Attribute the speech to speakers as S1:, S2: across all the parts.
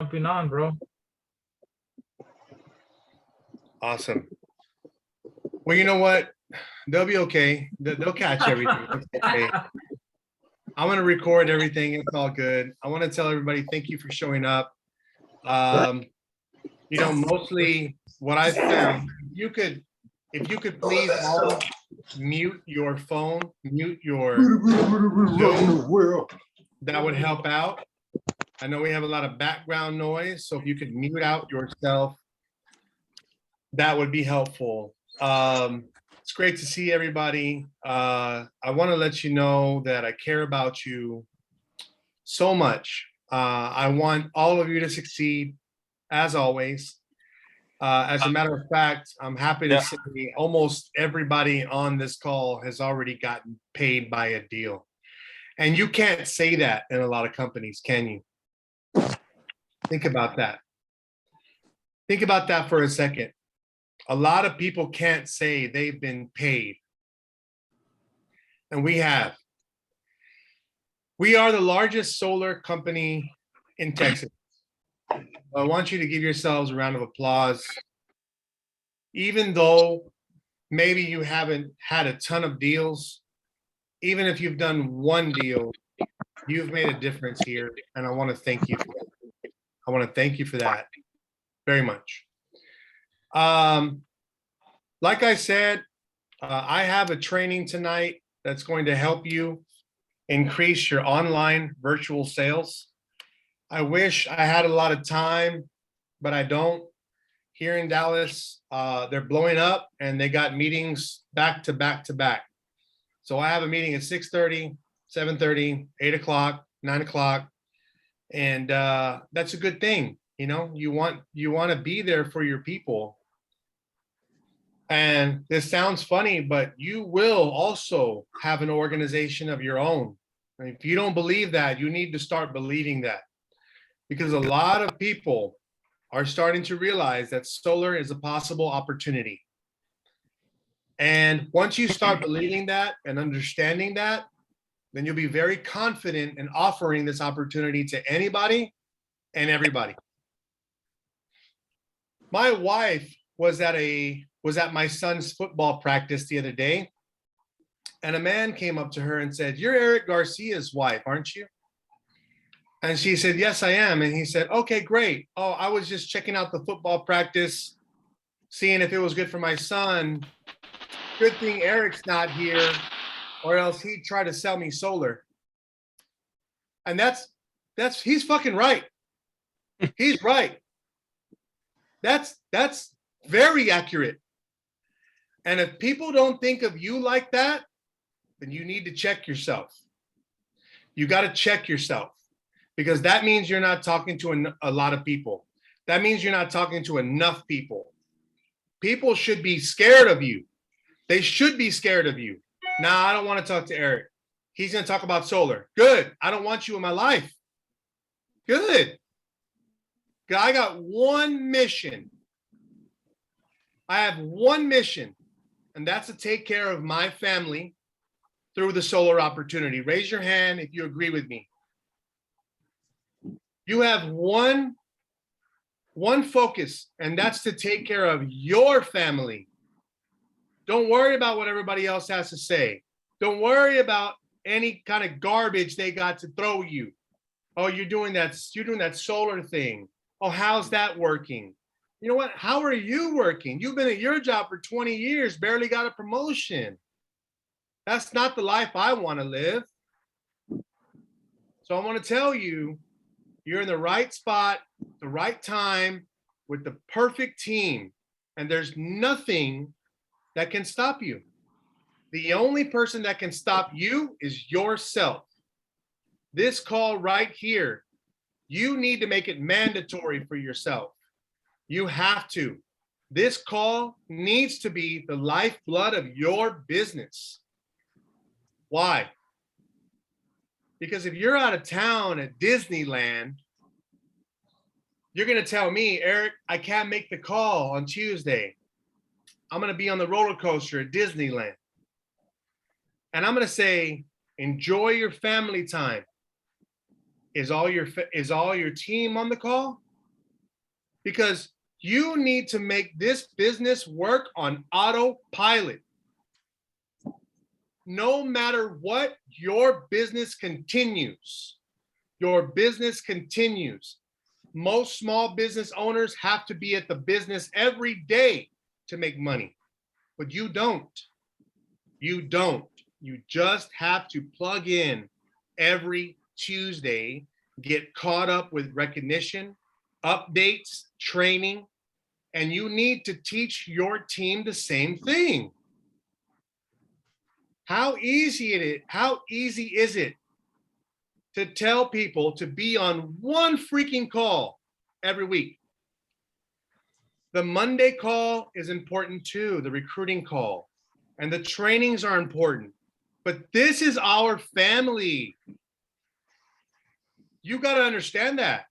S1: Jumping on, bro.
S2: Awesome. Well, you know what? They'll be okay. They'll catch everything. It's okay. I'm going to record everything. It's all good. I want to tell everybody thank you for showing up. Mostly what I found, if you could please all mute your phone, mute your Zoom, that would help out. I know we have a lot of background noise, so if you could mute out yourself, that would be helpful. It's great to see everybody. I want to let you know that I care about you so much. I want all of you to succeed, as always. As a matter of fact, I'm happy to say almost everybody on this call has already gotten paid by a deal. And you can't say that in a lot of companies, can you? Think about that. Think about that for a second. A lot of people can't say they've been paid. And we have. We are the largest solar company in Texas. I want you to give yourselves a round of applause. Even though maybe you haven't had a ton of deals, even if you've done one deal, you've made a difference here. And I want to thank you for that. I want to thank you for that very much. Like I said, I have a training tonight that's going to help you increase your online virtual sales. I wish I had a lot of time, but I don't. Here in Dallas, they're blowing up and they got meetings back to back to back. So I have a meeting at 6:30, 7:30, 8 o'clock, 9 o'clock. And that's a good thing. You know, you want to be there for your people. And this sounds funny, but you will also have an organization of your own. And if you don't believe that, you need to start believing that, because a lot of people are starting to realize that solar is a possible opportunity. And once you start believing that and understanding that, then you'll be very confident in offering this opportunity to anybody and everybody. My wife was at my son's football practice the other day, and a man came up to her and said, "You're Eric Garcia's wife, aren't you?" And she said, "Yes, I am." And he said, "Okay, great. Oh, I was just checking out the football practice, seeing if it was good for my son. Good thing Eric's not here, or else he'd try to sell me solar." And he's fucking right. He's right. That's very accurate. And if people don't think of you like that, then you need to check yourself. You got to check yourself, because that means you're not talking to a lot of people. That means you're not talking to enough people. People should be scared of you. They should be scared of you. Nah, I don't want to talk to Eric. He's going to talk about solar. Good. I don't want you in my life. Good. I got one mission. I have one mission, and that's to take care of my family through the solar opportunity. Raise your hand if you agree with me. You have one focus, and that's to take care of your family. Don't worry about what everybody else has to say. Don't worry about any kind of garbage they got to throw you. Oh, you're doing that solar thing. Oh, how's that working? You know what? How are you working? You've been at your job for 20 years, barely got a promotion. That's not the life I want to live. So I want to tell you, you're in the right spot, the right time, with the perfect team, and there's nothing that can stop you. The only person that can stop you is yourself. This call right here, you need to make it mandatory for yourself. You have to. This call needs to be the lifeblood of your business. Why? Because if you're out of town at Disneyland, you're going to tell me, "Eric, I can't make the call on Tuesday. I'm going to be on the roller coaster at Disneyland." And I'm going to say, enjoy your family time. Is all your team on the call? because you need to make this business work on autopilot. No matter what, your business continues. Your business continues. Most small business owners have to be at the business every day to make money, but you don't. You don't. You just have to plug in every Tuesday, get caught up with recognition, updates, training, and you need to teach your team the same thing. How easy is it to tell people to be on one freaking call every week? The Monday call is important too, the recruiting call, and the trainings are important, but this is our family. You got to understand that.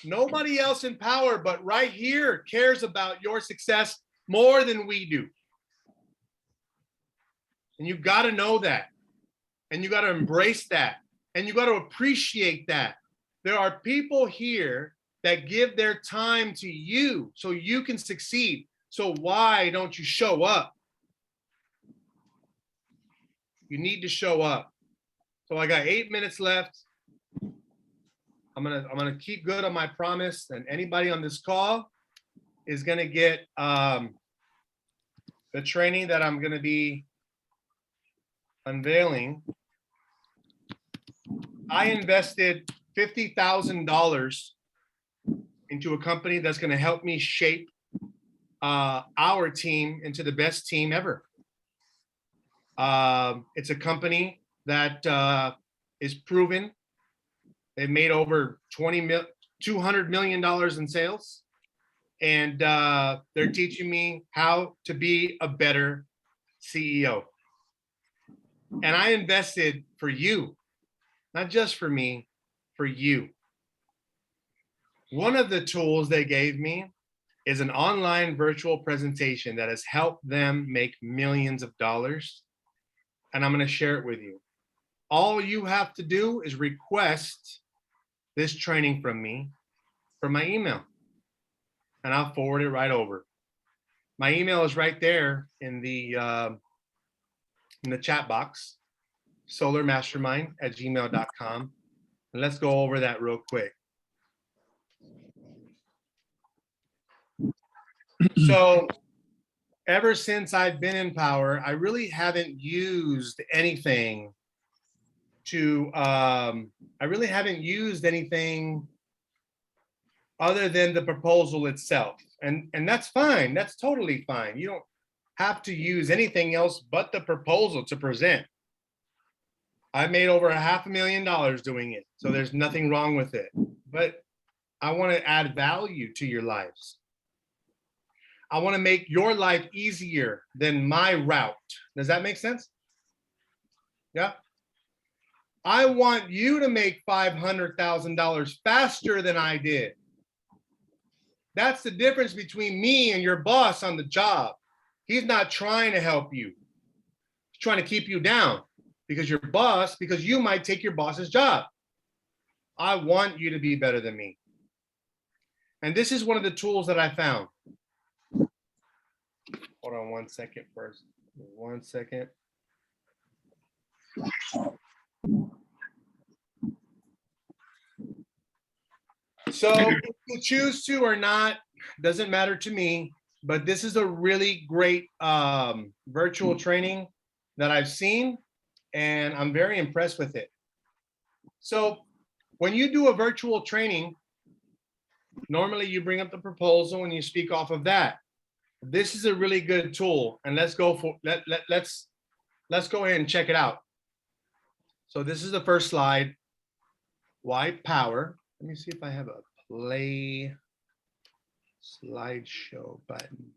S2: Nobody else in power but right here cares about your success more than we do. And you got to know that. And you got to embrace that. And you got to appreciate that. There are people here that give their time to you so you can succeed. So why don't you show up? You need to show up. So I got 8 minutes left. I'm gonna keep good on my promise, and anybody on this call is gonna get the training that I'm gonna be unveiling. I invested $50,000 into a company that's gonna help me shape our team into the best team ever. It's a company that is proven. They've made over $200 million in sales. And they're teaching me how to be a better CEO. And I invested for you, not just for me, for you. One of the tools they gave me is an online virtual presentation that has helped them make millions of dollars. And I'm going to share it with you. All you have to do is request this training from me from my email, and I'll forward it right over. My email is right there in the chat box, solarmastermind@gmail.com. And let's go over that real quick. So ever since I've been in power, I really haven't used anything other than the proposal itself. And that's fine. That's totally fine. You don't have to use anything else but the proposal to present. I made over $500,000 doing it. So there's nothing wrong with it. But I want to add value to your lives. I want to make your life easier than my route. Does that make sense? Yeah. I want you to make $500,000 faster than I did. That's the difference between me and your boss on the job. He's not trying to help you. He's trying to keep you down because you might take your boss's job. I want you to be better than me. And this is one of the tools that I found. Hold on 1 second first. 1 second. So if you choose to or not, doesn't matter to me, but this is a really great virtual training that I've seen, and I'm very impressed with it. So when you do a virtual training, normally you bring up the proposal and you speak off of that. This is a really good tool, and let's go ahead and check it out. So this is the first slide. Why power? Let me see if I have a play slideshow button.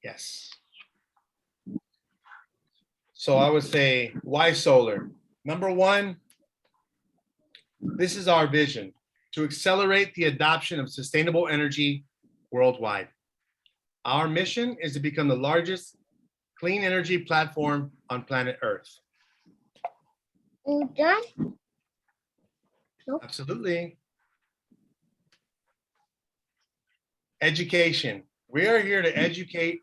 S2: Yes. So I would say, why solar? Number one, this is our vision: to accelerate the adoption of sustainable energy worldwide. Our mission is to become the largest clean energy platform on planet Earth.
S1: You done?
S2: Absolutely. Education. We are here to educate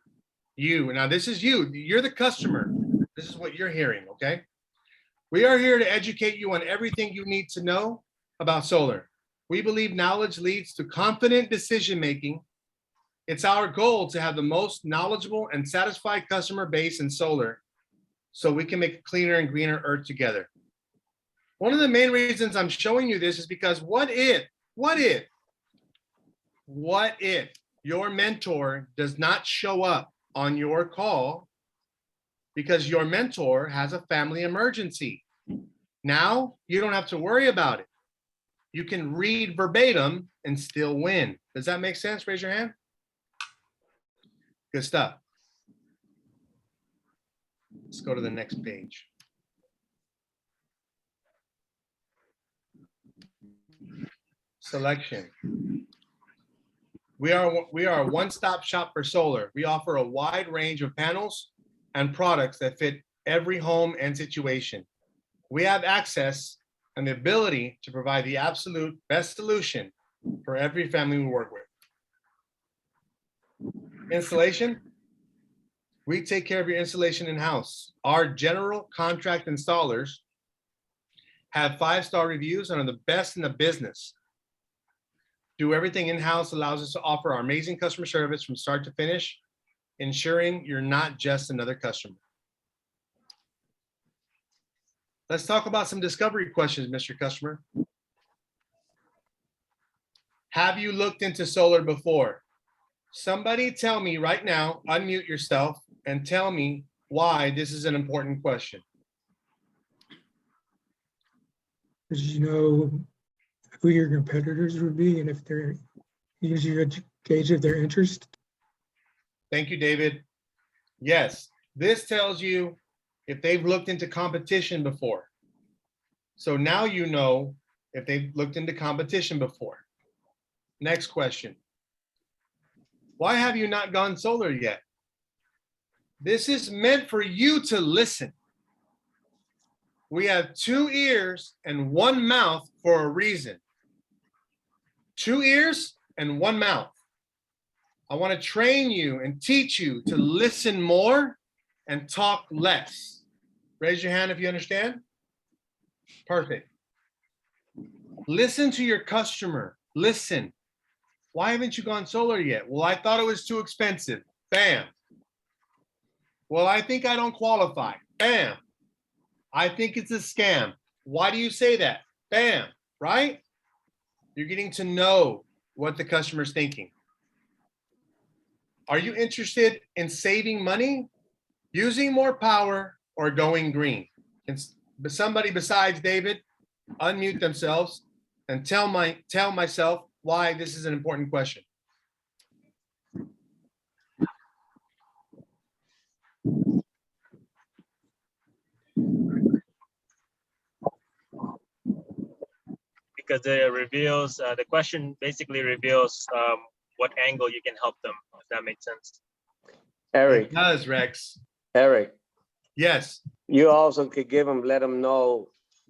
S2: you. Now, this is you. You're the customer. This is what you're hearing, okay? We are here to educate you on everything you need to know about solar. We believe knowledge leads to confident decision-making. It's our goal to have the most knowledgeable and satisfied customer base in solar so we can make a cleaner and greener earth together. One of the main reasons I'm showing you this is because what if your mentor does not show up on your call because your mentor has a family emergency? Now you don't have to worry about it. You can read verbatim and still win. Does that make sense? Raise your hand. Good stuff. Let's go to the next page. Selection. We are a one-stop shop for solar. We offer a wide range of panels and products that fit every home and situation. We have access and the ability to provide the absolute best solution for every family we work with. Installation. We take care of your installation in-house. Our general contract installers have 5-star reviews and are the best in the business. Do everything in-house allows us to offer our amazing customer service from start to finish, ensuring you're not just another customer. Let's talk about some discovery questions, Mr. Customer. Have you looked into solar before? Somebody tell me right now, unmute yourself and tell me why this is an important question.
S3: Because you know who your competitors would be and if they're usually gauge of their interest.
S2: Thank you, David. Yes, this tells you if they've looked into competition before. So now you know if they've looked into competition before. Next question. Why have you not gone solar yet? This is meant for you to listen. We have 2 ears and 1 mouth for a reason. 2 ears and 1 mouth. I want to train you and teach you to listen more and talk less. Raise your hand if you understand. Perfect. Listen to your customer. Listen. Why haven't you gone solar yet? Well, I thought it was too expensive. Bam. Well, I think I don't qualify. Bam. I think it's a scam. Why do you say that? Bam. Right? You're getting to know what the customer's thinking. Are you interested in saving money, using more power, or going green? Can somebody besides David unmute themselves and tell myself why this is an important question?
S4: Because it reveals, the question basically reveals what angle you can help them, if that makes sense.
S5: Eric,
S2: It does, Rex.
S5: Eric,
S2: Yes.
S5: you also could let them know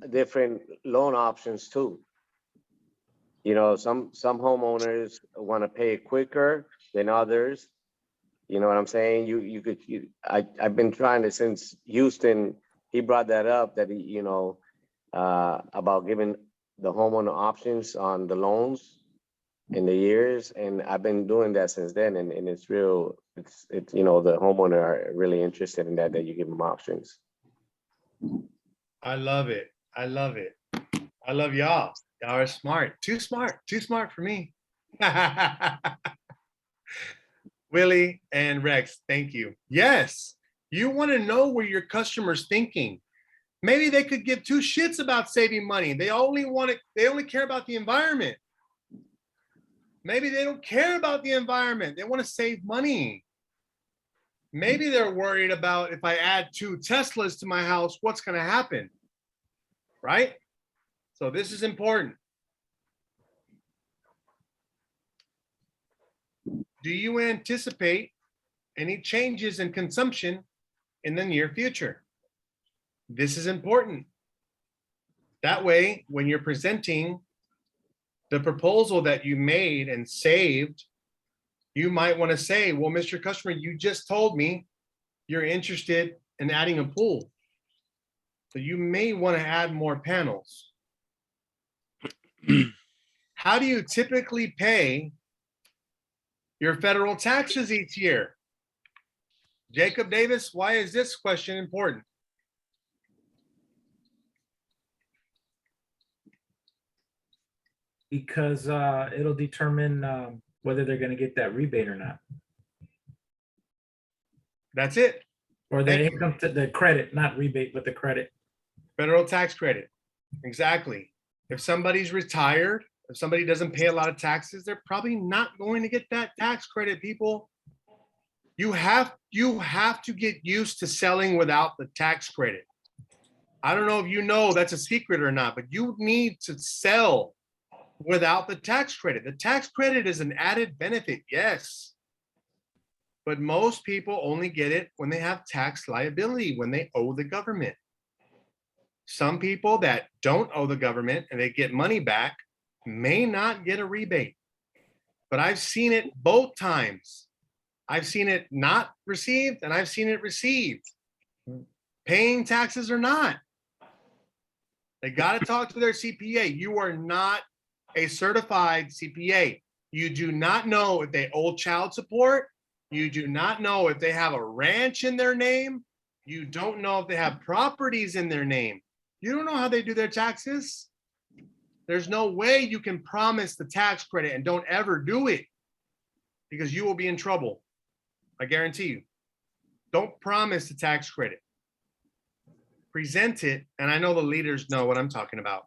S5: different loan options too. You know, some homeowners want to pay quicker than others. You know what I'm saying? I've been trying to, since Houston, he brought that up, that he, about giving the homeowner options on the loans in the years, and I've been doing that since then, and it's real. It's the homeowner are really interested in that you give them options.
S2: I love it. I love it. I love y'all. Y'all are smart. Too smart for me. Willie and Rex, thank you. Yes, you want to know where your customer's thinking. Maybe they could give 2 shits about saving money. They only care about the environment. Maybe they don't care about the environment. They want to save money. Maybe they're worried about, if I add 2 Teslas to my house, what's going to happen? Right? So this is important. Do you anticipate any changes in consumption in the near future? This is important. That way, when you're presenting the proposal that you made and saved You might want to say, well, Mr. Customer, you just told me you're interested in adding a pool. So you may want to add more panels. How do you typically pay your federal taxes each year? Jacob Davis, why is this question important?
S6: Because it'll determine whether they're gonna get that rebate or not.
S2: That's it.
S6: Or the
S2: Thank you.
S6: income to the credit, not rebate, but the credit.
S2: Federal tax credit. Exactly. If somebody's retired, if somebody doesn't pay a lot of taxes, they're probably not going to get that tax credit, people. You have to get used to selling without the tax credit. I don't know if you know that's a secret or not, but you need to sell without the tax credit. The tax credit is an added benefit, yes. But most people only get it when they have tax liability, when they owe the government. Some people that don't owe the government and they get money back may not get a rebate. But I've seen it both times. I've seen it not received and I've seen it received. Paying taxes or not. They got to talk to their CPA. You are not a certified CPA. You do not know if they owe child support. You do not know if they have a ranch in their name. You don't know if they have properties in their name. You don't know how they do their taxes. There's no way you can promise the tax credit and don't ever do it because you will be in trouble. I guarantee you. Don't promise the tax credit. Present it, and I know the leaders know what I'm talking about.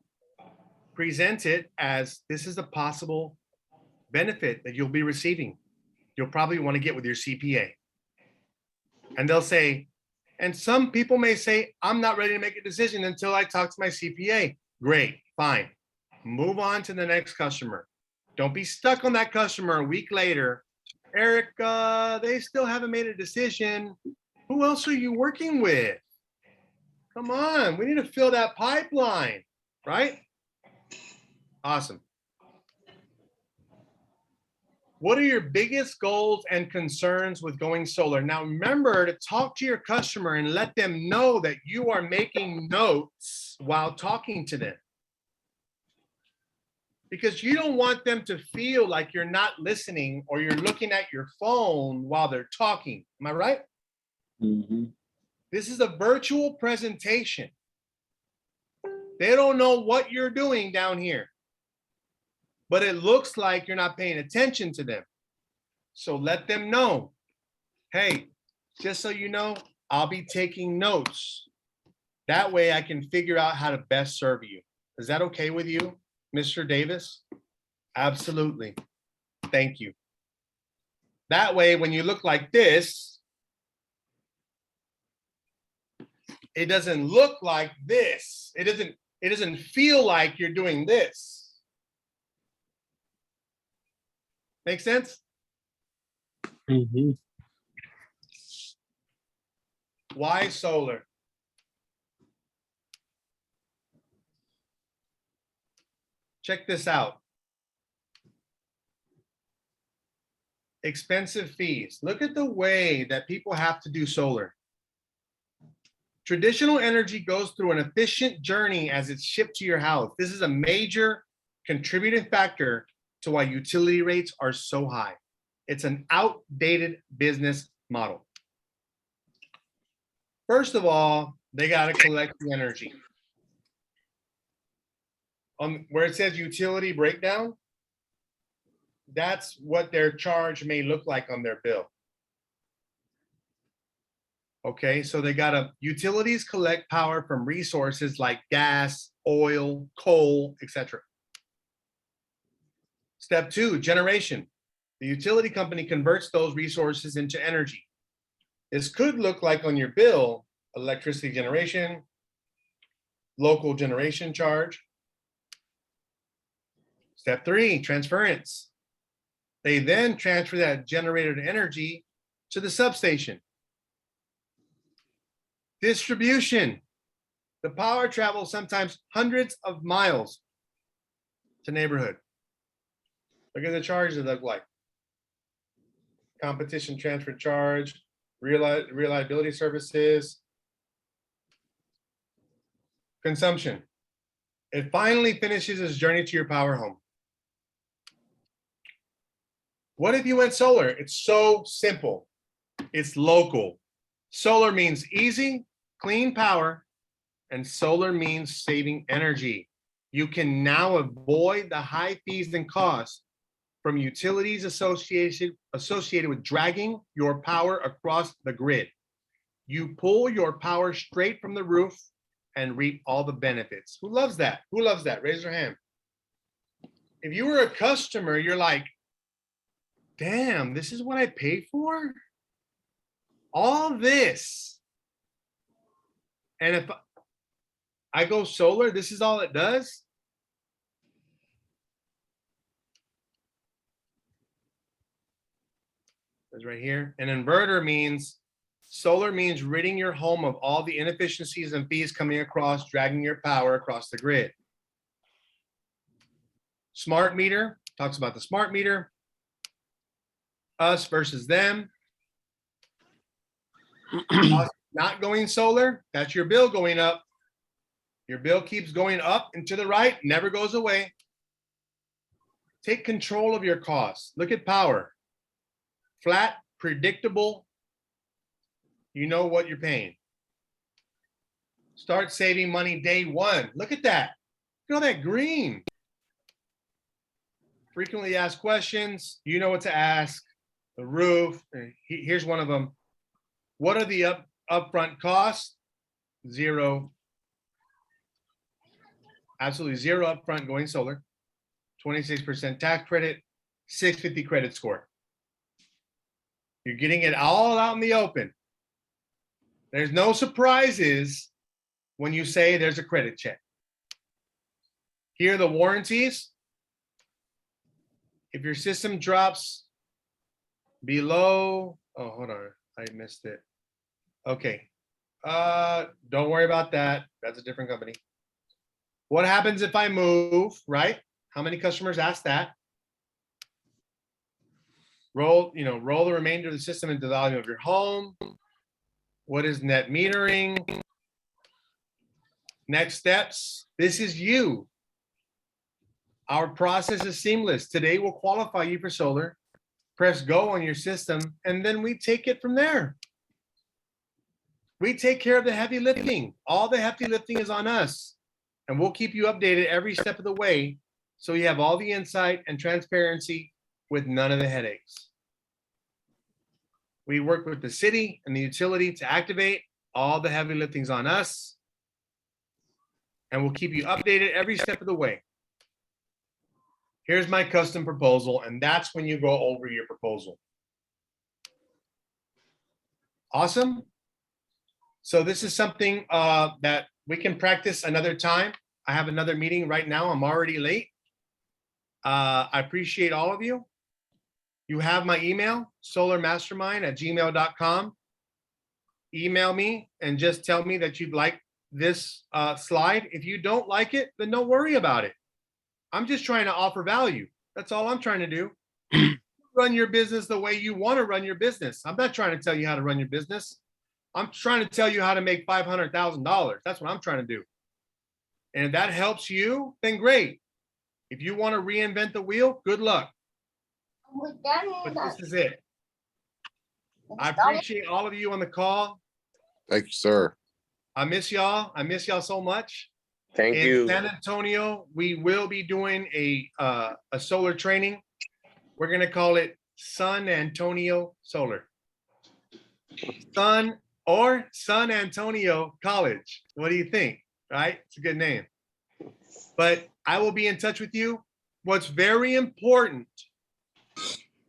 S2: Present it as this is a possible benefit that you'll be receiving. You'll probably want to get with your CPA. And they'll say, and some people may say, I'm not ready to make a decision until I talk to my CPA. Great, fine. Move on to the next customer. Don't be stuck on that customer a week later. Eric, they still haven't made a decision. Who else are you working with? Come on, we need to fill that pipeline, right? Awesome. What are your biggest goals and concerns with going solar? Now, remember to talk to your customer and let them know that you are making notes while talking to them. Because you don't want them to feel like you're not listening or you're looking at your phone while they're talking. Am I right?
S5: Mm-hmm.
S2: This is a virtual presentation. They don't know what you're doing down here, but it looks like you're not paying attention to them. So let them know, hey, just so you know, I'll be taking notes. That way I can figure out how to best serve you. Is that okay with you, Mr. Davis? Absolutely. Thank you. That way, when you look like this, it doesn't look like this. It doesn't feel like you're doing this. Make sense?
S5: Mm-hmm.
S2: Why solar? Check this out. Expensive fees. Look at the way that people have to do solar. Traditional energy goes through an efficient journey as it's shipped to your house. This is a major contributing factor to why utility rates are so high. It's an outdated business model. First of all, they got to collect the energy. Where it says utility breakdown, that's what their charge may look like on their bill. Okay, so they got utilities collect power from resources like gas, oil, coal, etc. Step 2, generation. The utility company converts those resources into energy. This could look like on your bill, electricity generation, local generation charge. Step 3, transference. They then transfer that generated energy to the substation. Distribution. The power travels sometimes hundreds of miles to neighborhood. Look at the charge they look like. competition transfer charge, reliability services, consumption. It finally finishes its journey to your power home. What if you went solar? It's so simple. It's local. Solar means easy, clean power, and solar means saving energy. You can now avoid the high fees and costs from utilities associated with dragging your power across the grid. You pull your power straight from the roof and reap all the benefits. Who loves that? Who loves that? Raise your hand. If you were a customer, you're like, damn, this is what I paid for? All this. And if I go solar, this is all it does? It's right here. An inverter means, solar means ridding your home of all the inefficiencies and fees coming across, dragging your power across the grid. Smart meter talks about the smart meter. Us versus them. Us not going solar, that's your bill going up. Your bill keeps going up and to the right, never goes away. Take control of your costs. Look at power. Flat, predictable. You know what you're paying. Start saving money day one. Look at that. Look at all that green. Frequently asked questions. You know what to ask. The roof. Here's one of them. What are the upfront costs? Zero. Absolutely zero upfront going solar. 26% tax credit. 650 credit score. You're getting it all out in the open. There's no surprises when you say there's a credit check. Here are the warranties. If your system drops below, oh, hold on, I missed it. Okay, don't worry about that. That's a different company. What happens if I move, right? How many customers ask that? Roll the remainder of the system into the volume of your home. What is net metering? Next steps. This is you. Our process is seamless. Today we'll qualify you for solar. Press go on your system, and then we take it from there. We take care of the heavy lifting. All the heavy lifting is on us, and we'll keep you updated every step of the way so you have all the insight and transparency with none of the headaches. We work with the city and the utility to activate. All the heavy lifting's on us, and we'll keep you updated every step of the way. Here's my custom proposal, and that's when you go over your proposal. Awesome. So this is something that we can practice another time. I have another meeting right now. I'm already late. I appreciate all of you. You have my email, solarmastermind@gmail.com. Email me and just tell me that you'd like this slide. If you don't like it, then don't worry about it. I'm just trying to offer value. That's all I'm trying to do. Run your business the way you want to run your business. I'm not trying to tell you how to run your business. I'm trying to tell you how to make $500,000. That's what I'm trying to do. And if that helps you, then great. If you want to reinvent the wheel, good luck. But this is it. I appreciate all of you on the call.
S7: Thank you, sir.
S2: I miss y'all. I miss y'all so much.
S5: Thank
S2: In
S5: you.
S2: San Antonio, we will be doing a solar training. We're going to call it San Antonio Solar. San Antonio College. What do you think? Right? It's a good name. But I will be in touch with you. What's very important,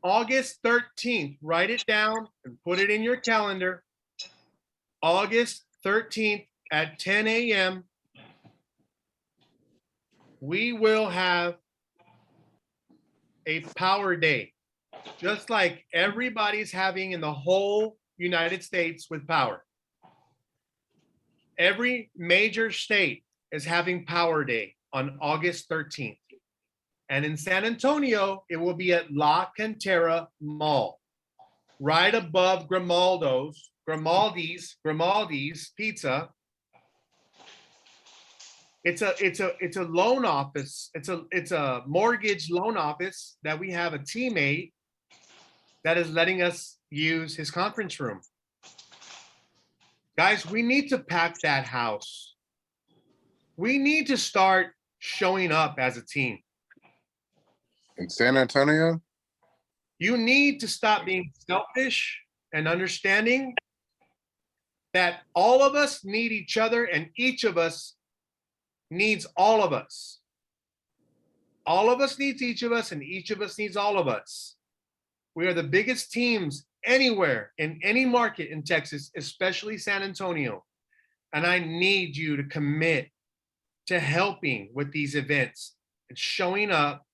S2: August 13th, write it down and put it in your calendar. August 13th at 10 a.m. we will have a power day, just like everybody's having in the whole United States with power. Every major state is having Power Day on August 13th. And in San Antonio, it will be at La Cantera Mall. right above Grimaldi's Pizza. It's a loan office. It's a mortgage loan office that we have a teammate that is letting us use his conference room. Guys, we need to pack that house. We need to start showing up as a team.
S7: In San Antonio?
S2: You need to stop being selfish and understanding that all of us need each other and each of us needs all of us. All of us needs each of us and each of us needs all of us. We are the biggest teams anywhere in any market in Texas, especially San Antonio. And I need you to commit to helping with these events and showing up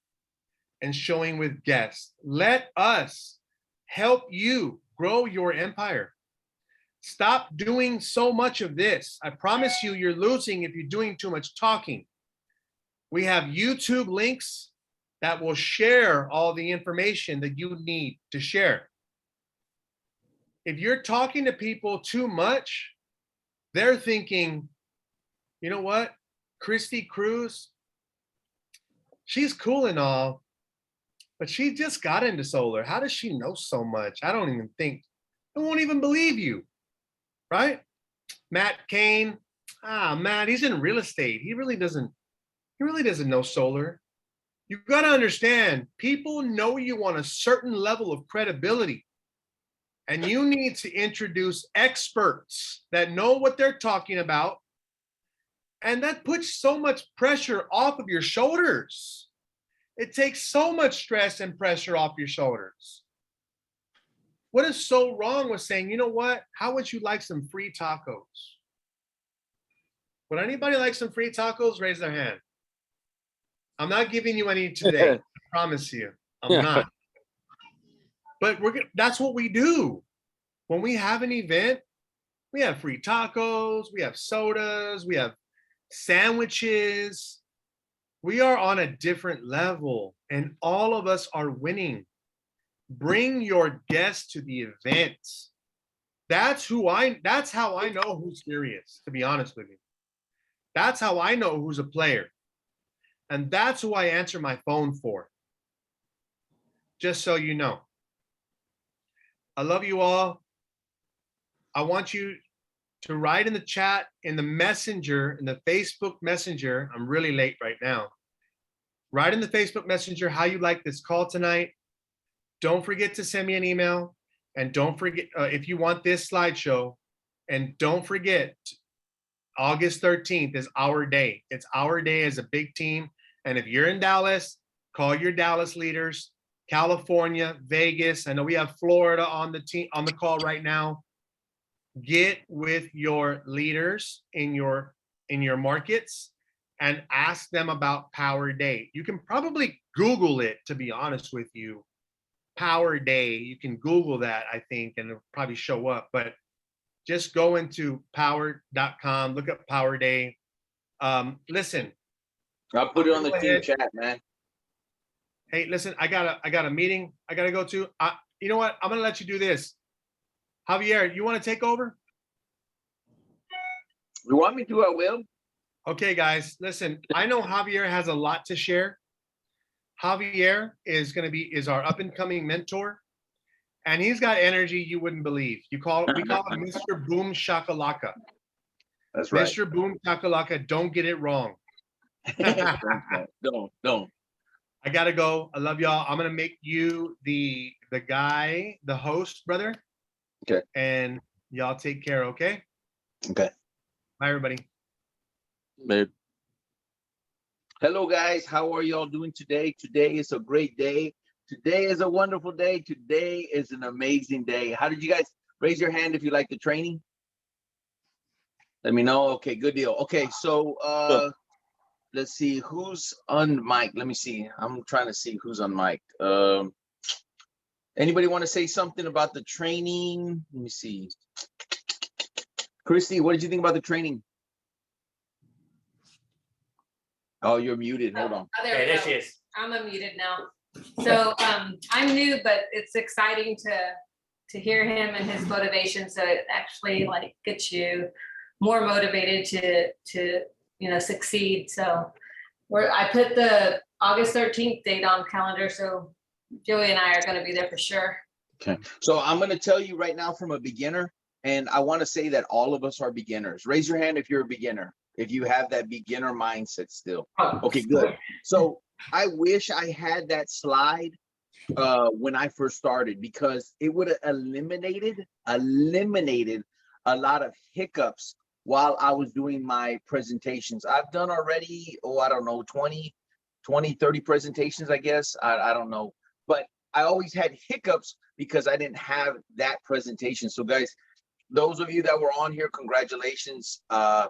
S2: and showing with guests. Let us help you grow your empire. Stop doing so much of this. I promise you, you're losing if you're doing too much talking. We have YouTube links that will share all the information that you need to share. If you're talking to people too much, they're thinking, you know what? Christy Cruz, she's cool and all, but she just got into solar. How does she know so much? I don't even think, I won't even believe you, right? Matt Kane, Matt, he's in real estate. He really doesn't know solar. You've got to understand, people know you on a certain level of credibility, and you need to introduce experts that know what they're talking about, and that puts so much pressure off of your shoulders. It takes so much stress and pressure off your shoulders. What is so wrong with saying, you know what? How would you like some free tacos? Would anybody like some free tacos? Raise their hand. I'm not giving you any today. I promise you, I'm not. But that's what we do. When we have an event, we have free tacos, we have sodas, we have sandwiches. We are on a different level, and all of us are winning. Bring your guests to the event. That's how I know who's serious, to be honest with you. That's how I know who's a player. And that's who I answer my phone for. Just so you know. I love you all. I want you to write in the chat, in the messenger, in the Facebook messenger. I'm really late right now. Write in the Facebook messenger how you like this call tonight. Don't forget to send me an email. And don't forget, if you want this slideshow, and don't forget, August 13th is our day. It's our day as a big team. And if you're in Dallas, call your Dallas leaders, California, Vegas. I know we have Florida on the team, on the call right now. Get with your leaders in your markets and ask them about Power Day. You can probably Google it, to be honest with you. Power Day, you can Google that, I think, and it'll probably show up. But just go into power.com, look up Power Day. Listen.
S8: I'll put it on the team chat, man.
S2: Hey, listen, I got a meeting I gotta go to. You know what? I'm gonna let you do this. Javier, you want to take over?
S8: You want me to? I will.
S2: Okay, guys, listen, I know Javier has a lot to share. Javier is our up and coming mentor, and he's got energy you wouldn't believe. We call him Mr. Boom Shakalaka.
S8: That's right.
S2: Mr. Boom Shakalaka, don't get it wrong.
S8: Don't.
S2: I gotta go. I love y'all. I'm gonna make you the host, brother.
S8: Okay.
S2: And y'all take care, okay?
S8: Okay.
S2: Bye, everybody.
S8: Later. Hello, guys. How are y'all doing today? Today is a great day. Today is a wonderful day. Today is an amazing day. How did you guys raise your hand if you like the training? Let me know. Okay, good deal. Okay, so let's see who's on mic. Let me see. I'm trying to see who's on mic. Anybody want to say something about the training? Let me see. Christy, what did you think about the training? Oh, you're muted. Hold on.
S9: Oh, there she is. I'm unmuted now. So I'm new, but it's exciting to to hear him and his motivation. So it actually like gets you more motivated to succeed. So I put the August 13th date on calendar. So Joey and I are going to be there for sure.
S8: Okay, so I'm going to tell you right now from a beginner, and I want to say that all of us are beginners. Raise your hand if you're a beginner, if you have that beginner mindset still. Okay, good. So I wish I had that slide when I first started, because it would have eliminated a lot of hiccups while I was doing my presentations. I've done already, I don't know, 20, 30 presentations, I guess. I don't know. But I always had hiccups because I didn't have that presentation. So guys, those of you that were on here, congratulations. I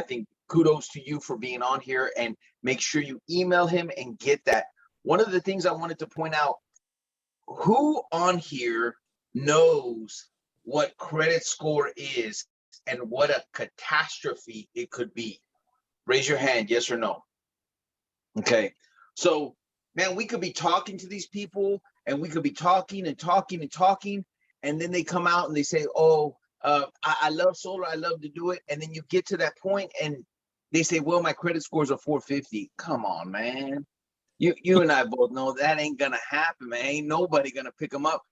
S8: think kudos to you for being on here, and make sure you email him and get that. One of the things I wanted to point out, who on here knows what credit score is and what a catastrophe it could be? Raise your hand, yes or no. Okay, so man, we could be talking to these people, and we could be talking and talking and talking, and then they come out and they say, oh, I love solar, I love to do it. And then you get to that point and they say, well, my credit scores are 450. Come on, man. You and I both know that ain't gonna happen, man. Ain't nobody gonna pick them up.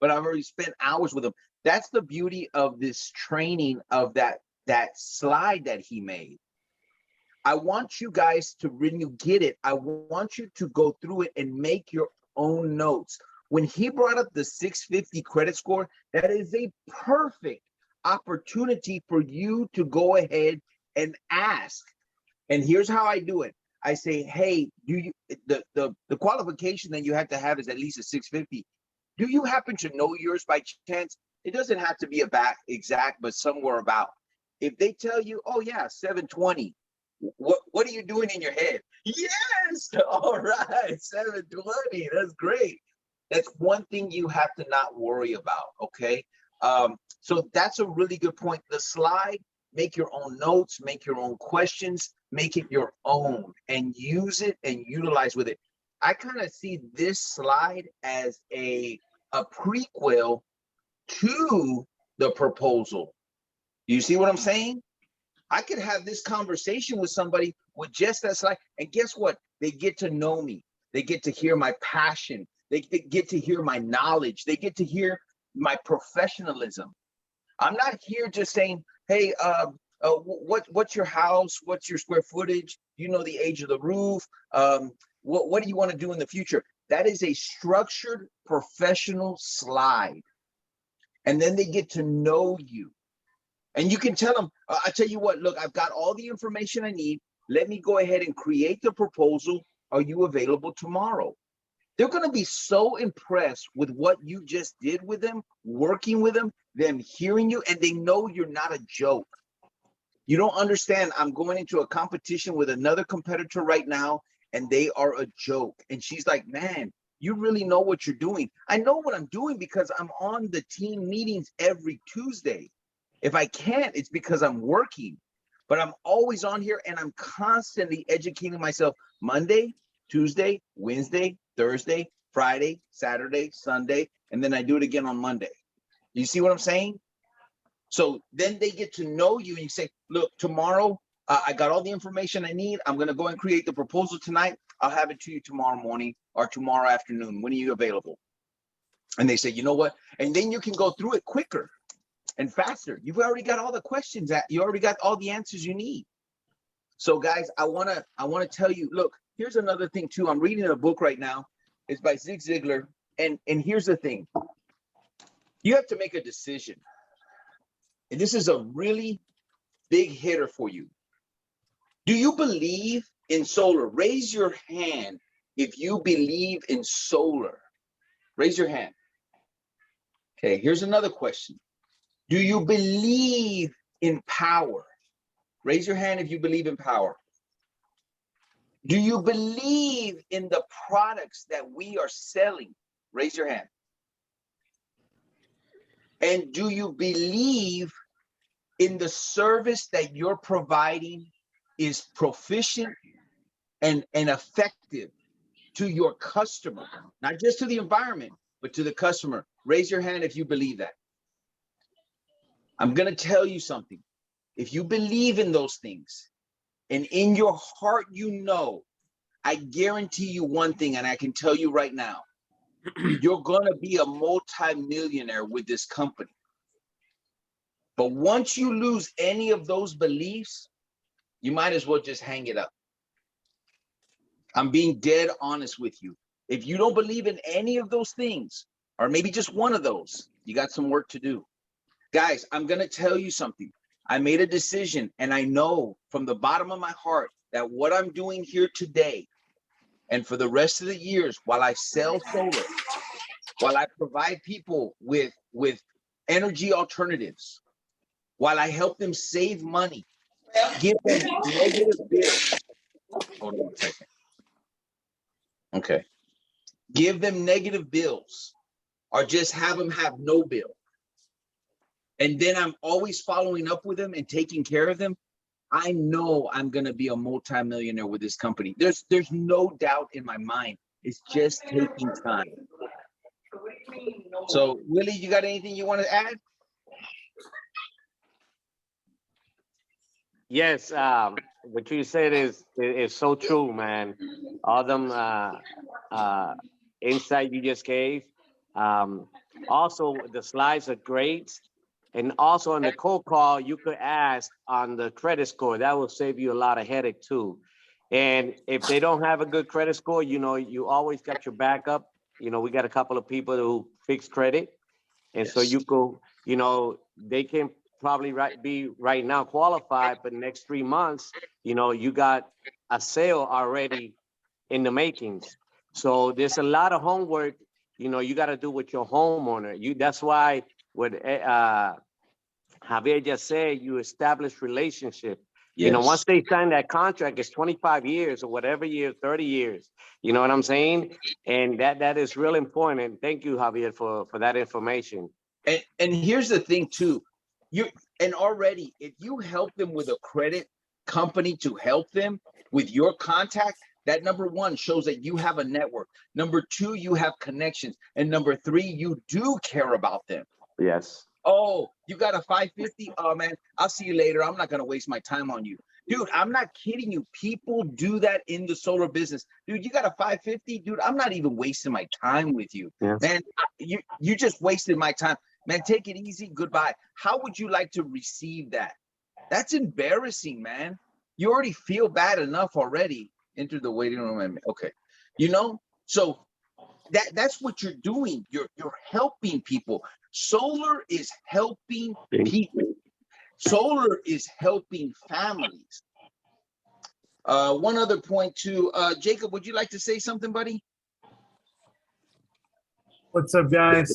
S8: But I've already spent hours with them. That's the beauty of this training, of that slide that he made. I want you guys to, when you get it, I want you to go through it and make your own notes. When he brought up the 650 credit score, that is a perfect opportunity for you to go ahead and ask. And here's how I do it. I say, hey, do you, the qualification that you have to have is at least a 650. Do you happen to know yours by chance? It doesn't have to be exact, but somewhere about. If they tell you, oh yeah, 720, what are you doing in your head? Yes, all right, 720, that's great. That's one thing you have to not worry about, okay? So that's a really good point. The slide, make your own notes, make your own questions, make it your own, and use it and utilize with it. I kind of see this slide as a prequel to the proposal. You see what I'm saying? I could have this conversation with somebody with just that slide, and guess what? They get to know me. They get to hear my passion. They get to hear my knowledge. They get to hear my professionalism. I'm not here just saying, hey, what's your house? What's your square footage? You know the age of the roof. What do you want to do in the future? That is a structured professional slide. And then they get to know you. And you can tell them, I tell you what, look, I've got all the information I need. Let me go ahead and create the proposal. Are you available tomorrow? They're going to be so impressed with what you just did with them, working with them hearing you, and they know you're not a joke. You don't understand. I'm going into a competition with another competitor right now, and they are a joke. And she's like, man, you really know what you're doing. I know what I'm doing because I'm on the team meetings every Tuesday. If I can't, it's because I'm working. But I'm always on here, and I'm constantly educating myself Monday, Tuesday, Wednesday, Thursday, Friday, Saturday, Sunday, and then I do it again on Monday. You see what I'm saying? So then they get to know you, and you say, look, tomorrow, I got all the information I need. I'm going to go and create the proposal tonight. I'll have it to you tomorrow morning or tomorrow afternoon. When are you available? And they say, you know what? And then you can go through it quicker and faster. You've already got all the questions you already got all the answers you need. So guys, I want to tell you, look, here's another thing too. I'm reading a book right now. It's by Zig Ziglar. And here's the thing. You have to make a decision. And this is a really big hitter for you. Do you believe in solar? Raise your hand if you believe in solar. Raise your hand. Okay, here's another question. Do you believe in power? Raise your hand if you believe in power. Do you believe in the products that we are selling? Raise your hand. And do you believe in the service that you're providing is proficient and effective to your customer, not just to the environment, but to the customer, raise your hand if you believe that. I'm gonna tell you something. If you believe in those things, and in your heart you know, I guarantee you one thing, and I can tell you right now, you're gonna be a multi-millionaire with this company. But once you lose any of those beliefs, you might as well just hang it up. I'm being dead honest with you. If you don't believe in any of those things, or maybe just one of those, you got some work to do. Guys, I'm gonna tell you something. I made a decision, and I know from the bottom of my heart that what I'm doing here today and for the rest of the years while I sell solar, while I provide people with energy alternatives, while I help them save money, give them negative bills. Hold on a second. Okay. Give them negative bills, or just have them have no bill. And then I'm always following up with them and taking care of them. I know I'm gonna be a multi-millionaire with this company. There's no doubt in my mind. It's just taking time. So Willie, you got anything you want to add?
S5: Yes, what you said is so true, man. All them insight you just gave. Also, the slides are great. And also on the cold call, you could ask on the credit score. That will save you a lot of headache too. And if they don't have a good credit score, you know, you always got your backup. You know, we got a couple of people who fix credit. And so you go, you know, they can probably be right now qualified, but next 3 months, you know, you got a sale already in the makings. So there's a lot of homework, you know, you got to do with your homeowner. That's why what Javier just said, you establish relationship. Yes. You know, once they sign that contract, it's 25 years or whatever year, 30 years. You know what I'm saying? And that is real important. And thank you, Javier, for that information.
S8: And here's the thing too. Already, if you help them with a credit company to help them with your contact, that number one shows that you have a network. Number two, you have connections. And number three, you do care about them.
S5: Yes.
S8: Oh, you got a 550? Oh man, I'll see you later. I'm not gonna waste my time on you. Dude, I'm not kidding you. People do that in the solar business. Dude, you got a 550? Dude, I'm not even wasting my time with you. Yes. Man, you just wasted my time. Man, take it easy. Goodbye. How would you like to receive that? That's embarrassing, man. You already feel bad enough already. Enter the waiting room. And okay. You know, so that's what you're doing. You're helping people. Solar is helping people. Solar is helping families. One other point too, Jacob, would you like to say something, buddy?
S6: What's up, guys?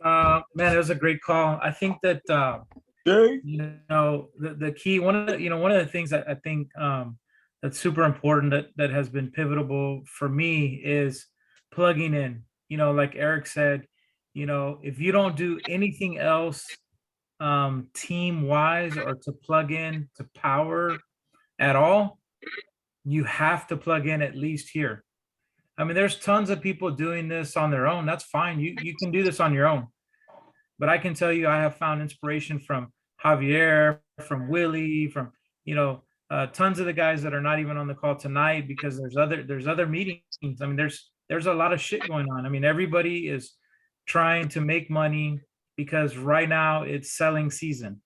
S6: Man, it was a great call. I think that you know, the key, one of the things that I think that's super important that has been pivotal for me is plugging in. You know, like Eric said, you know, if you don't do anything else team wise or to plug in to power at all, you have to plug in at least here. I mean, there's tons of people doing this on their own. That's fine. You can do this on your own. But I can tell you, I have found inspiration from Javier, from Willie, from, you know, tons of the guys that are not even on the call tonight, because there's other meetings. I mean, there's a lot of shit going on. I mean, everybody is trying to make money because right now it's selling season.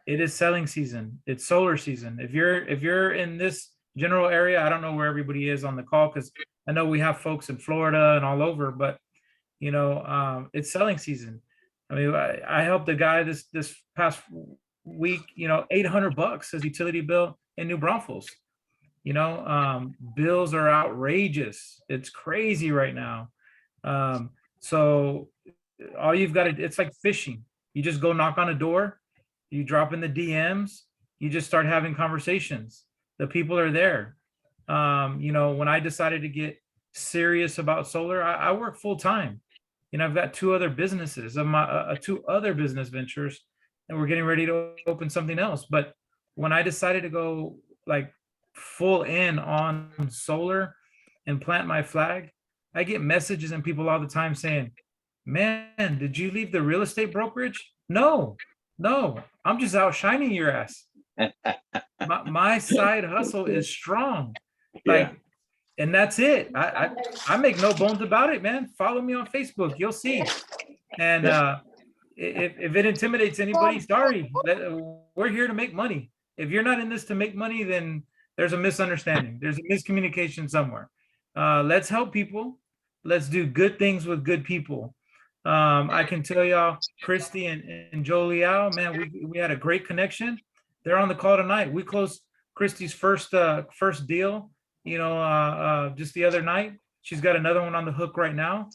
S6: It is selling season. It's solar season. If you're in this general area, I don't know where everybody is on the call, because I know we have folks in Florida and all over, but you know, it's selling season. I mean, I helped a guy this past week, you know, $800 his utility bill in New Braunfels. You know, bills are outrageous. It's crazy right now. So all you've got to, it's like fishing. You just go knock on a door, you drop in the DMs, you just start having conversations. The people are there. You know, when I decided to get serious about solar, I work full time. You know, I've got two other businesses, two other business ventures, and we're getting ready to open something else. But when I decided to go like full in on solar and plant my flag, I get messages and people all the time saying, man, did you leave the real estate brokerage? No, I'm just outshining your ass. My side hustle is strong. Like,
S8: Yeah.
S6: and that's it. I make no bones about it, man. Follow me on Facebook. You'll see. And if it intimidates anybody, sorry. We're here to make money. If you're not in this to make money, then there's a misunderstanding. There's a miscommunication somewhere. Let's help people. Let's do good things with good people. I can tell y'all, Christy and Jolie Al, man, we had a great connection. They're on the call tonight. We closed Christy's first deal, just the other night. She's got another one on the hook right now.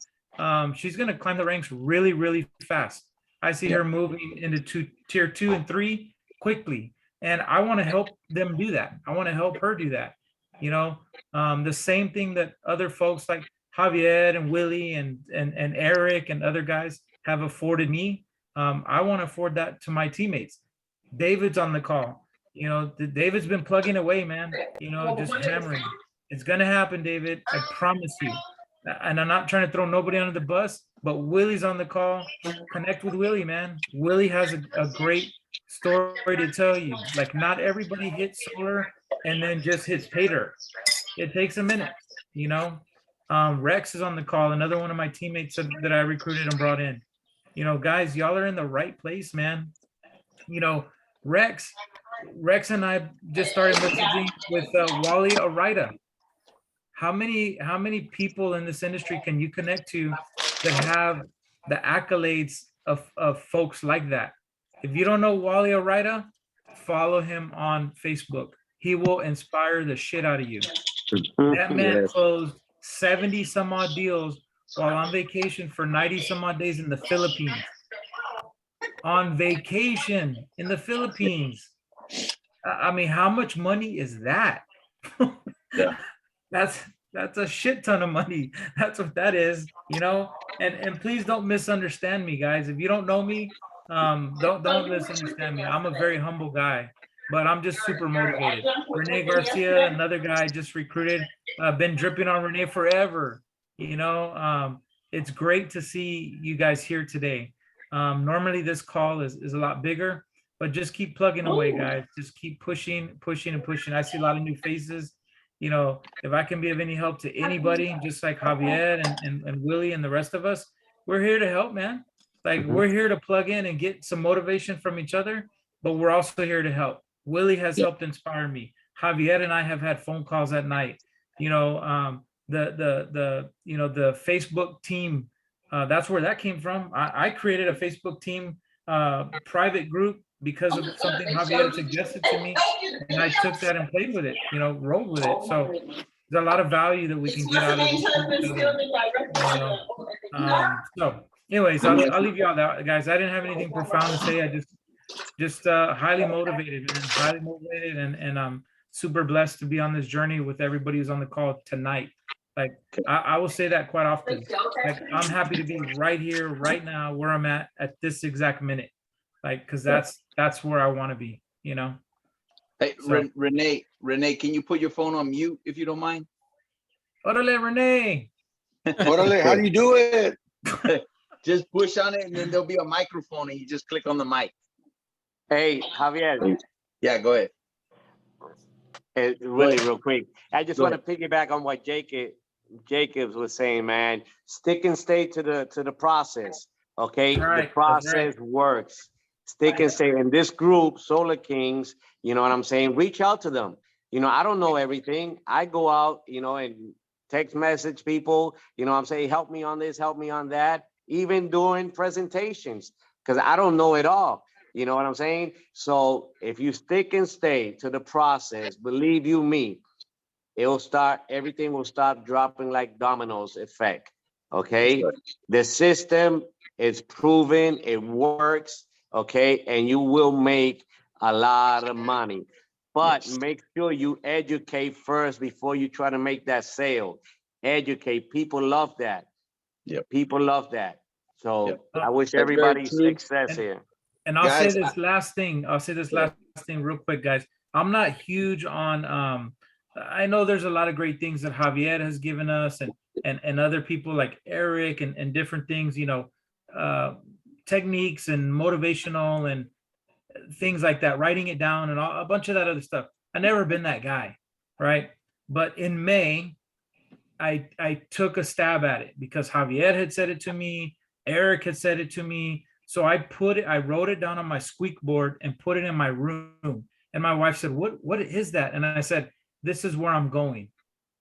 S6: She's going to climb the ranks really, really fast. I see her moving into tier 2 and 3 quickly. And I want to help them do that. I want to help her do that. The same thing that other folks like Javier and Willie and Eric and other guys have afforded me. I want to afford that to my teammates. David's on the call. David's been plugging away, man, just hammering. It's going to happen, David. I promise you. And I'm not trying to throw nobody under the bus, but Willie's on the call. Connect with Willie, man. Willie has a great story to tell you. Like, not everybody hits solar and then just hits pay dirt. It takes a minute, Rex is on the call, another one of my teammates that I recruited and brought in. Guys, y'all are in the right place, man. Rex and I just started messaging with Wally Arida. How many people in this industry can you connect to that have the accolades of folks like that? If you don't know Wally Arida, follow him on Facebook. He will inspire the shit out of you. That man closed 70 some odd deals while on vacation for 90 some odd days in the Philippines. On vacation in the Philippines. I mean, how much money is that?
S8: Yeah.
S6: That's a shit ton of money. That's what that is, and please don't misunderstand me, guys. If you don't know me, don't misunderstand me. I'm a very humble guy, but I'm just super motivated. Renee Garcia, another guy I just recruited, been dripping on Renee forever. It's great to see you guys here today. Normally this call is a lot bigger, but just keep plugging away, guys. Just keep pushing. I see a lot of new faces. If I can be of any help to anybody, just like Javier and Willie and the rest of us, we're here to help, man. Like, we're here to plug in and get some motivation from each other, but we're also here to help. Willie has helped inspire me. Javier and I have had phone calls at night. The Facebook team, that's where that came from. I created a Facebook team private group because of something Javier suggested to me, and I took that and played with it, rolled with it. So there's a lot of value that we can get out of it. So anyways, I'll leave you all that, guys. I didn't have anything profound to say. I just highly motivated, and I'm super blessed to be on this journey with everybody who's on the call tonight. Like, I will say that quite often. Like, I'm happy to be right here, right now, where I'm at this exact minute. Like, because that's where I want to be,
S8: Hey,
S6: So-
S8: Renee, can you put your phone on mute if you don't mind?
S6: Orale, Renee.
S7: Orale, how do you do it?
S8: Just push on it and then there'll be a microphone and you just click on the mic.
S5: Hey, Javier,
S8: Yeah, go ahead.
S5: really real quick. I just
S8: Go
S5: want to piggyback on what Jacobs was saying, man. Stick and stay to the process. Okay,
S6: Right,
S5: the
S6: that's
S5: process works. Stick and stay. In this group, Solar Kings, you know what I'm saying? Reach out to them. I don't know everything. I go out, and text message people, I'm saying, help me on this, help me on that, even during presentations, because I don't know it all. You know what I'm saying? So if you stick and stay to the process, believe you me, everything will start dropping like dominoes effect. Okay. The system is proven, it works. Okay. And you will make a lot of money, but make sure you educate first before you try to make that sale. Educate. People love that.
S8: Yep.
S5: People love that. So
S8: Yep.
S5: I wish
S8: That's very
S5: everybody
S8: true.
S5: success here.
S6: And I'll
S8: Guys,
S6: say this last thing. Real quick, guys. I'm not huge on I know there's a lot of great things that Javier has given us, and and other people like Eric and different things, you know, techniques and motivational and things like that, writing it down and a bunch of that other stuff. I've never been that guy, right? But in May, I took a stab at it because Javier had said it to me, Eric had said it to me. So I wrote it down on my squeak board and put it in my room. And my wife said, what is that? And I said, this is where I'm going.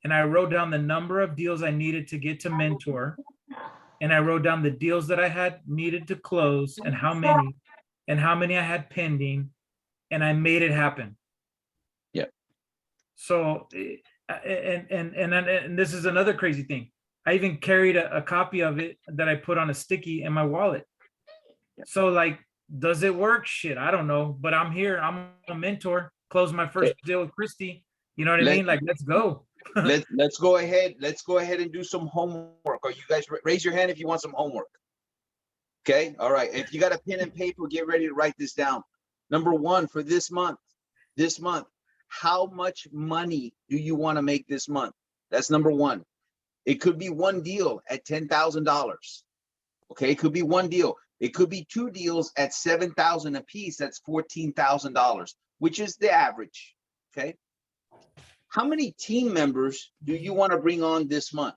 S6: And I wrote down the number of deals I needed to get to mentor. And I wrote down the deals that I had needed to close and how many I had pending. And I made it happen.
S8: Yeah.
S6: So, and this is another crazy thing. I even carried a copy of it that I put on a sticky in my wallet. So like, does it work? Shit, I don't know, but I'm here. I'm a mentor. Close my first deal with Christy. You know what I mean? Like, let's go.
S8: Let's go ahead. Let's go ahead and do some homework. Or you guys raise your hand if you want some homework. Okay. All right. If you got a pen and paper, get ready to write this down. Number one for this month, how much money do you want to make this month? That's number one. It could be one deal at $10,000. Okay. It could be one deal. It could be two deals at $7,000 a piece. That's $14,000, which is the average. Okay. How many team members do you want to bring on this month?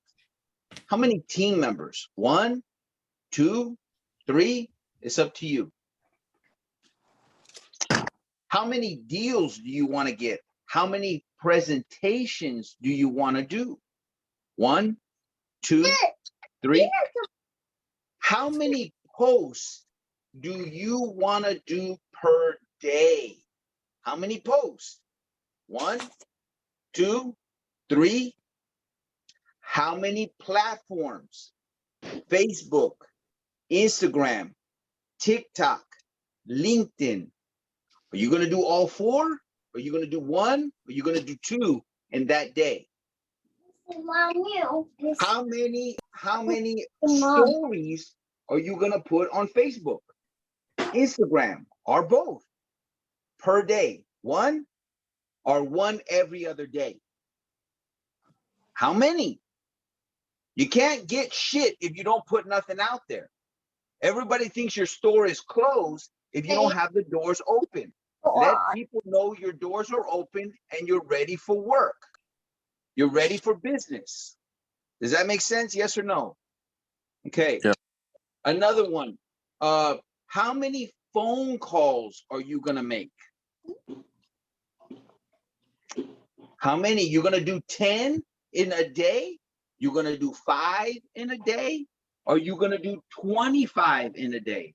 S8: How many team members? 1, 2, 3? It's up to you. How many deals do you want to get? How many presentations do you want to do? 1, 2, 3. How many posts do you want to do per day? How many posts? 1, 2, 3. How many platforms? Facebook, Instagram, TikTok, LinkedIn. Are you going to do all 4? Are you going to do 1? Are you going to do 2 in that day? How many stories are you going to put on Facebook, Instagram, or both per day? 1 or 1 every other day? How many? You can't get shit if you don't put nothing out there. Everybody thinks your store is closed if you don't have the doors open. Let people know your doors are open and you're ready for work. You're ready for business. Does that make sense? Yes or no? Okay.
S7: Yeah.
S8: Another one. How many phone calls are you going to make? How many? You're going to do 10 in a day? You're going to do 5 in a day? Or you're going to do 25 in a day?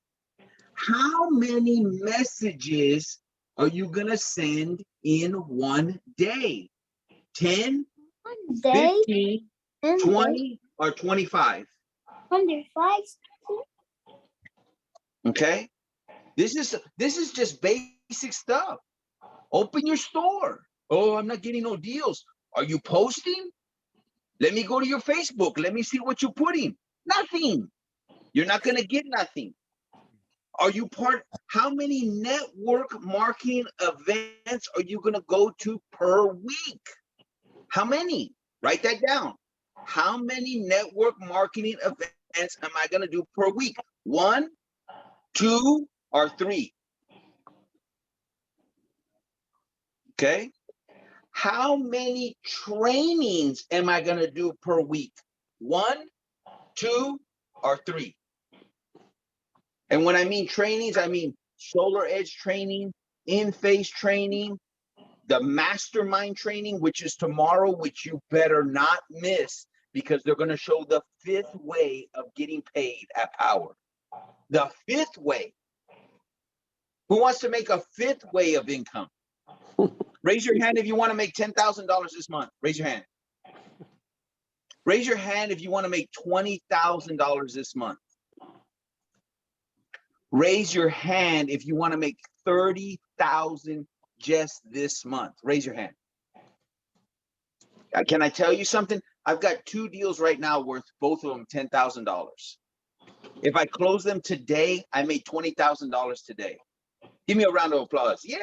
S8: How many messages are you going to send in one day? 10, 15, 20, or 25?
S1: 25.
S8: Okay. This is just basic stuff. Open your store. Oh, I'm not getting no deals. Are you posting? Let me go to your Facebook. Let me see what you're putting. Nothing. You're not going to get nothing. Are you how many network marketing events are you going to go to per week? How many? Write that down. How many network marketing events am I going to do per week? 1, 2, or 3? Okay. How many trainings am I going to do per week? 1, 2, or 3? And when I mean trainings, I mean Solar Edge training, in-face training, the mastermind training, which is tomorrow, which you better not miss because they're going to show the 5th way of getting paid at Power. The 5th way. Who wants to make a 5th way of income? Raise your hand if you want to make $10,000 this month. Raise your hand. Raise your hand if you want to make $20,000 this month. Raise your hand if you want to make $30,000 just this month. Raise your hand. Can I tell you something? I've got 2 deals right now worth both of them $10,000. If I close them today, I made $20,000 today. Give me a round of applause. Yay!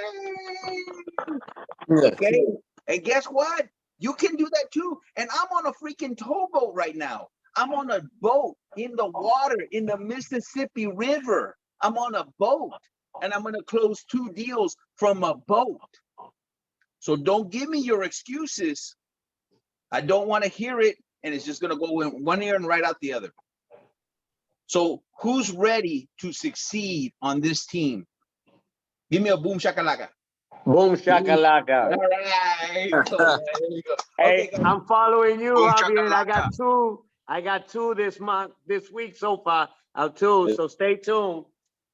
S8: Okay. And guess what? You can do that too. And I'm on a freaking towboat right now. I'm on a boat in the water in the Mississippi River. I'm on a boat and I'm going to close 2 deals from a boat. So don't give me your excuses. I don't want to hear it. And it's just going to go in one ear and right out the other. So who's ready to succeed on this team? Give me a boom shakalaka.
S5: Boom shakalaka.
S8: All right. There you go.
S5: Hey,
S8: Okay, guys.
S5: I'm following you,
S7: Boom
S5: Javier.
S7: shakalaka.
S5: I got 2 this week so far. I'll 2, so stay tuned.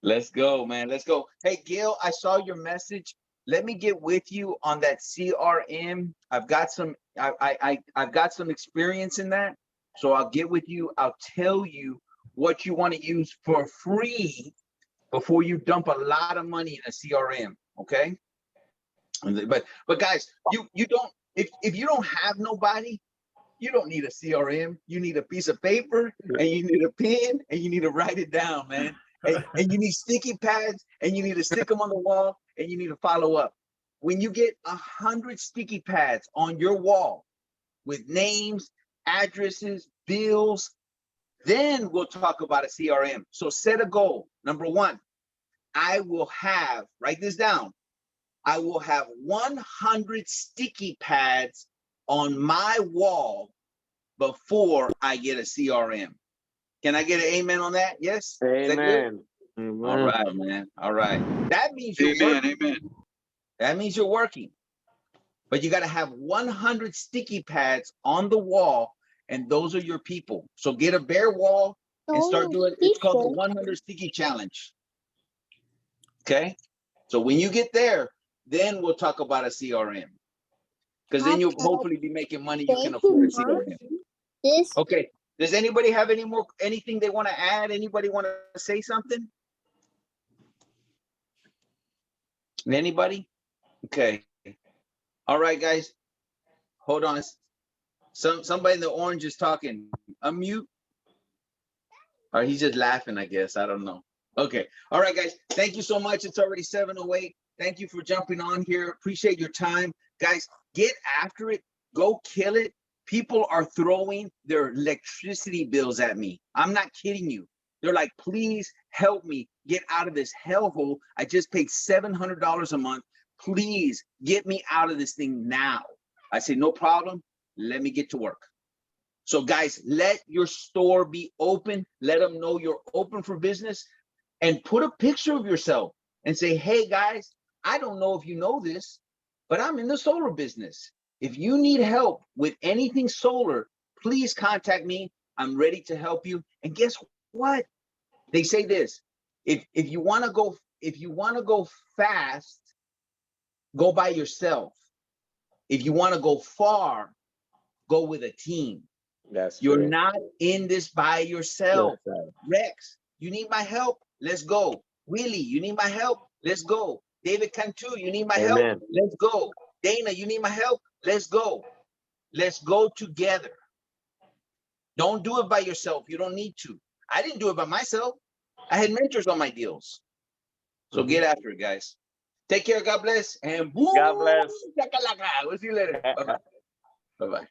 S8: Let's go, man. Let's go. Hey, Gil, I saw your message. Let me get with you on that CRM. I've got some experience in that. So I'll get with you. I'll tell you what you want to use for free before you dump a lot of money in a CRM. Okay. But guys, you don't, if you don't have nobody, you don't need a CRM. You need a piece of paper and you need a pen and you need to write it down, man. And you need sticky pads and you need to stick them on the wall and you need to follow up. When you get 100 sticky pads on your wall with names, addresses, bills, then we'll talk about a CRM. So set a goal. Number 1, I will have, write this down. I will have 100 sticky pads on my wall before I get a CRM. Can I get an amen on that? Yes? Is that good?
S5: Amen.
S8: All right, man. All right. That means you're working.
S7: Amen.
S8: That means you're working. But you got to have 100 sticky pads on the wall, and those are your people. So get a bare wall and start doing, it's called the 100 sticky challenge. Okay? So when you get there, then we'll talk about a CRM. Because then you'll hopefully be making money you can afford a CRM. Okay. Does anybody have anything they want to add? Anybody want to say something? Anybody? Okay. All right, guys. Hold on. Somebody in the orange is talking. Unmute. Or he's just laughing, I guess. I don't know. Okay. All right, guys. Thank you so much. It's already 7:08. Thank you for jumping on here. Appreciate your time. Guys, get after it. Go kill it. People are throwing their electricity bills at me. I'm not kidding you. They're like, please help me get out of this hellhole. I just paid $700 a month. Please get me out of this thing now. I say, no problem. Let me get to work. So guys, let your store be open. Let them know you're open for business and put a picture of yourself and say, hey guys, I don't know if you know this, but I'm in the solar business. If you need help with anything solar, please contact me. I'm ready to help you. And guess what? They say this, if you want to go fast, go by yourself. If you want to go far, go with a team. You're not in this by yourself. Rex, you need my help? Let's go. Willie, you need my help? Let's go. David Cantu, you need my help? Let's go. Dana, you need my help? Let's go. Let's go together. Don't do it by yourself. You don't need to. I didn't do it by myself. I had mentors on my deals. So get after it, guys. Take care. God bless. And boom.
S5: God bless.
S8: We'll see you later. Bye-bye. Bye-bye.